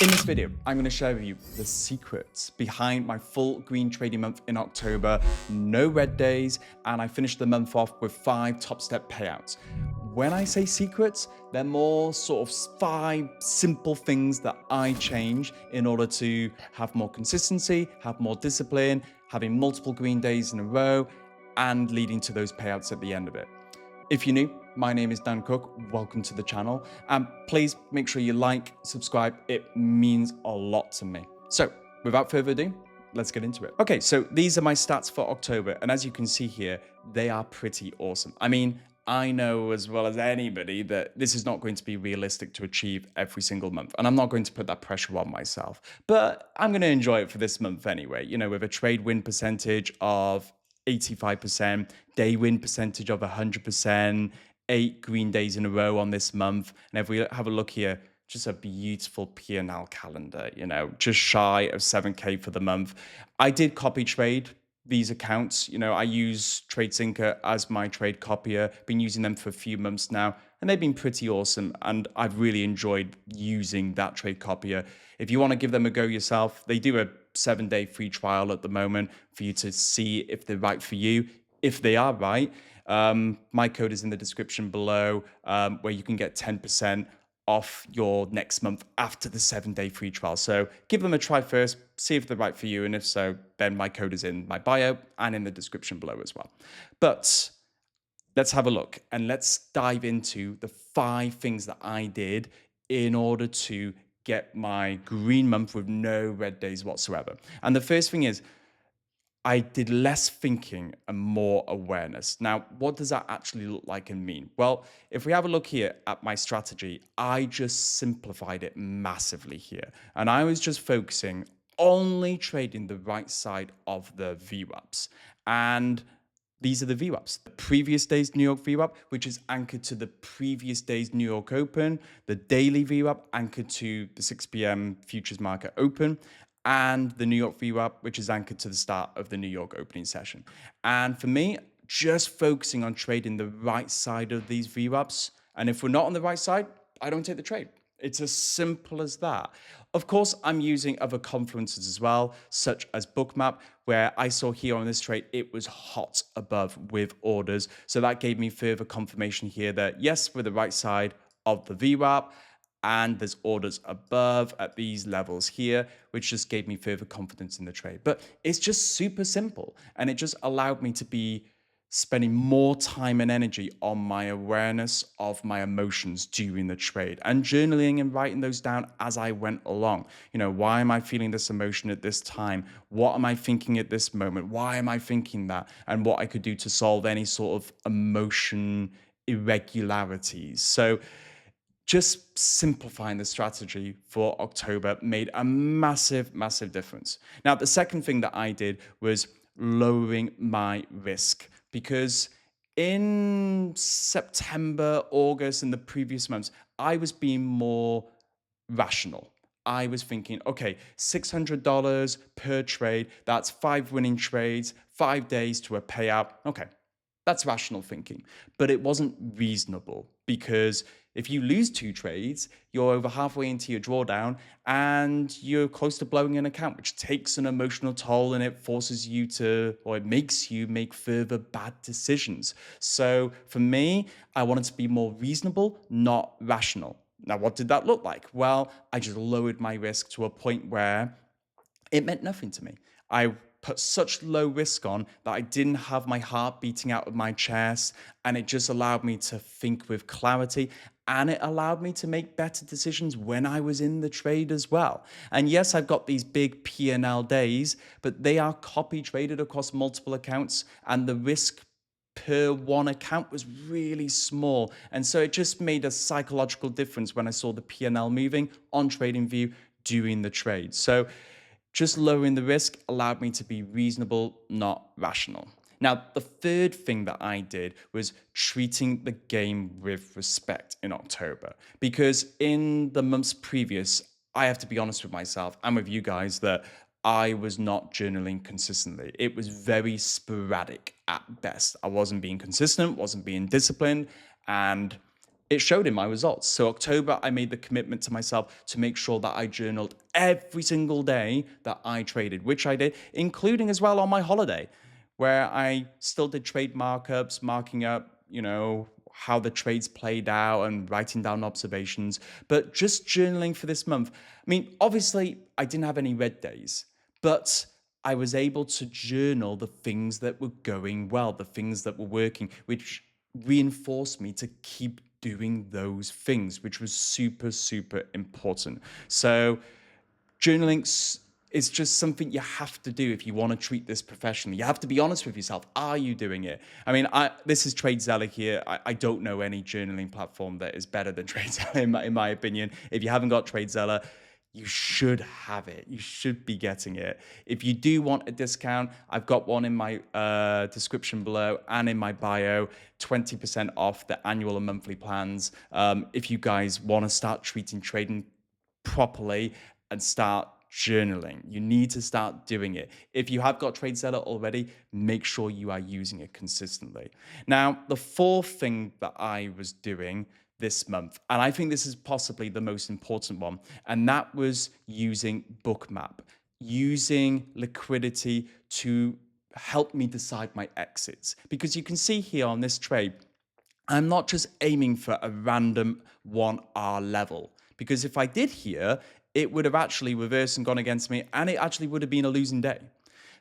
In this video, I'm going to share with you the secrets behind my full green trading month in October, no red days, and I finished the month off with 5 top step payouts. When I say secrets, they're more sort of 5 simple things that I change in order to have more consistency, have more discipline, having multiple green days in a row, and leading to those payouts at the end of it. If you're new, my name is Dan Cooke. Welcome to the channel. And please make sure you like, subscribe. It means a lot to me. So without further ado, let's get into it. Okay, so these are my stats for October. And as you can see here, they are pretty awesome. I mean, I know as well as anybody that this is not going to be realistic to achieve every single month. And I'm not going to put that pressure on myself. But I'm going to enjoy it for this month anyway. You know, with a trade win percentage of 85%, day win percentage of 100%, 8 green days in a row on this month. And if we have a look here, just a beautiful P&L calendar, you know, just shy of 7K for the month. I did copy trade these accounts. You know, I use TradeSyncer as my trade copier, been using them for a few months now, and they've been pretty awesome. And I've really enjoyed using that trade copier. If you want to give them a go yourself, they do a 7-day free trial at the moment for you to see if they're right for you. If they are right, my code is in the description below, where you can get 10% off your next month after the 7-day free trial. So give them a try first, see if they're right for you. And if so, then my code is in my bio and in the description below as well. But let's have a look and let's dive into the 5 things that I did in order to get my green month with no red days whatsoever. And the first thing is I did less thinking and more awareness. Now, what does that actually look like and mean? Well, if we have a look here at my strategy, I just simplified it massively here. And I was just focusing only trading the right side of the VWAPs. And these are the VWAPs. The previous day's New York VWAP, which is anchored to the previous day's New York Open, the daily VWAP anchored to the 6 p.m. futures market open, and the New York VWAP, which is anchored to the start of the New York opening session. And for me, just focusing on trading the right side of these VWAPs, and if we're not on the right side, I don't take the trade. It's as simple as that. Of course, I'm using other confluences as well, such as bookmap, where I saw here on this trade, it was hot above with orders. So that gave me further confirmation here that yes, we're the right side of the VWAP, and there's orders above at these levels here, which just gave me further confidence in the trade. But it's just super simple, and it just allowed me to be spending more time and energy on my awareness of my emotions during the trade and journaling and writing those down as I went along. You know, why am I feeling this emotion at this time? What am I thinking at this moment? Why am I thinking that? And what I could do to solve any sort of emotion irregularities. So just simplifying the strategy for October made a massive, massive difference. Now, the second thing that I did was lowering my risk because in September, August, and the previous months, I was being more rational. I was thinking, okay, $600 per trade, that's 5 winning trades, 5 days to a payout. Okay, that's rational thinking, but it wasn't reasonable because if you lose 2 trades, you're over halfway into your drawdown and you're close to blowing an account, which takes an emotional toll and it forces you to, or it makes you make further bad decisions. So for me, I wanted to be more reasonable, not rational. Now, what did that look like? Well, I just lowered my risk to a point where it meant nothing to me. I put such low risk on that I didn't have my heart beating out of my chest, and it just allowed me to think with clarity, and it allowed me to make better decisions when I was in the trade as well. And yes, I've got these big P&L days, but they are copy traded across multiple accounts, and the risk per one account was really small. And so it just made a psychological difference when I saw the P&L moving on TradingView during the trade. So just lowering the risk allowed me to be reasonable, not rational. Now, the third thing that I did was treating the game with respect in October, because in the months previous, I have to be honest with myself and with you guys that I was not journaling consistently. It was very sporadic at best. I wasn't being consistent, wasn't being disciplined, and it showed in my results. So October, I made the commitment to myself to make sure that I journaled every single day that I traded, which I did, including as well on my holiday, where I still did trade markups, marking up, how the trades played out and writing down observations, but just journaling for this month. I mean, obviously, I didn't have any red days, but I was able to journal the things that were going well, the things that were working, which reinforced me to keep doing those things, which was super, super important. So journaling is just something you have to do if you want to treat this professionally. You have to be honest with yourself. Are you doing it? I mean, this is TradeZella here. I don't know any journaling platform that is better than TradeZella in my opinion. If you haven't got TradeZella, you should have it. You should be getting it. If you do want a discount, I've got one in my description below and in my bio, 20% off the annual and monthly plans. If you guys want to start treating trading properly and start journaling. You need to start doing it. If you have got TradeZella already, make sure you are using it consistently. Now, the fourth thing that I was doing this month, and I think this is possibly the most important one, and that was using bookmap, using liquidity to help me decide my exits. Because you can see here on this trade, I'm not just aiming for a random 1R level, because if I did here, it would have actually reversed and gone against me, and it actually would have been a losing day.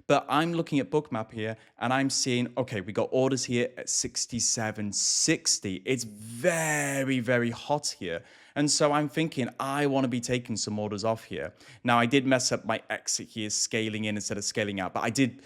But I'm looking at bookmap here and I'm seeing, okay, we got orders here at 67.60. It's very, very hot here. And so I'm thinking I want to be taking some orders off here. Now, I did mess up my exit here, scaling in instead of scaling out, but I did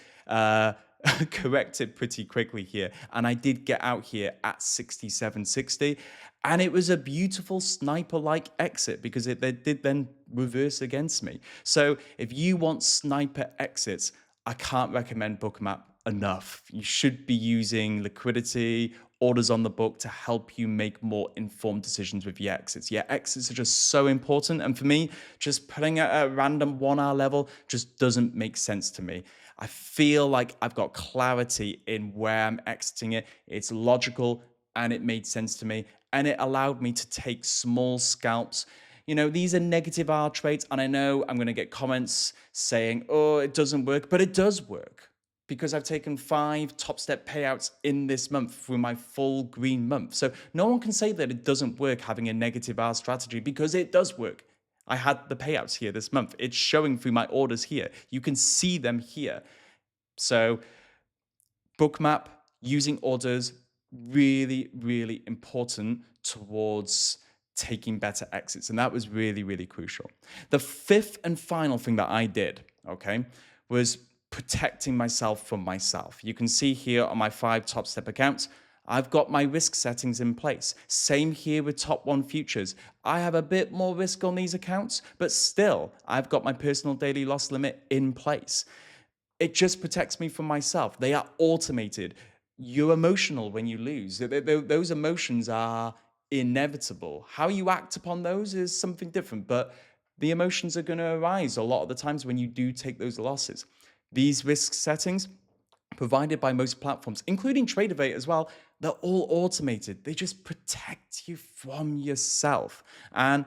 correct it pretty quickly here. And I did get out here at 67.60. And it was a beautiful sniper-like exit because it did then reverse against me. So if you want sniper exits, I can't recommend bookmap enough. You should be using liquidity, orders on the book to help you make more informed decisions with your exits. Yeah, exits are just so important. And for me, just putting at a random 1R level just doesn't make sense to me. I feel like I've got clarity in where I'm exiting it. It's logical and it made sense to me. And it allowed me to take small scalps. These are negative R trades, and I know I'm going to get comments saying, oh, it doesn't work, but it does work because I've taken 5 TopStep payouts in this month through my full green month. So no one can say that it doesn't work having a negative R strategy because it does work. I had the payouts here this month. It's showing through my orders here. You can see them here. So bookmap, using orders, really, really important towards taking better exits. And that was really, really crucial. The fifth and final thing that I did, okay, was protecting myself from myself. You can see here on my 5 TopStep accounts, I've got my risk settings in place. Same here with Top 1 futures. I have a bit more risk on these accounts, but still, I've got my personal daily loss limit in place. It just protects me from myself. They are automated. You're emotional when you lose. Those emotions are inevitable. How you act upon those is something different, but the emotions are going to arise a lot of the times when you do take those losses. These risk settings, provided by most platforms, including TradeAvate as well, they're all automated. They just protect you from yourself. And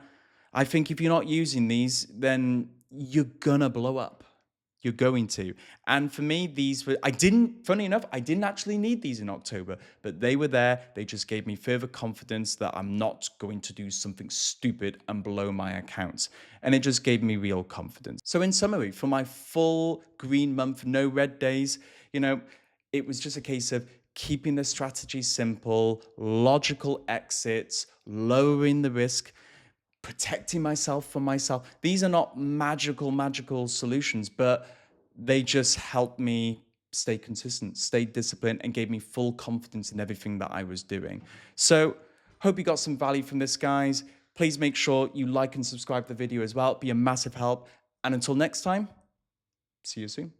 I think if you're not using these, then you're gonna blow up. You're going to. And for me, funny enough, I didn't actually need these in October, but they were there. They just gave me further confidence that I'm not going to do something stupid and blow my accounts. And it just gave me real confidence. So in summary, for my full green month, no red days, it was just a case of keeping the strategy simple, logical exits, lowering the risk, protecting myself from myself. These are not magical solutions, but they just helped me stay consistent, stay disciplined, and gave me full confidence in everything that I was doing. So hope you got some value from this, guys. Please make sure you like and subscribe to the video as well. It'd be a massive help. And until next time, see you soon.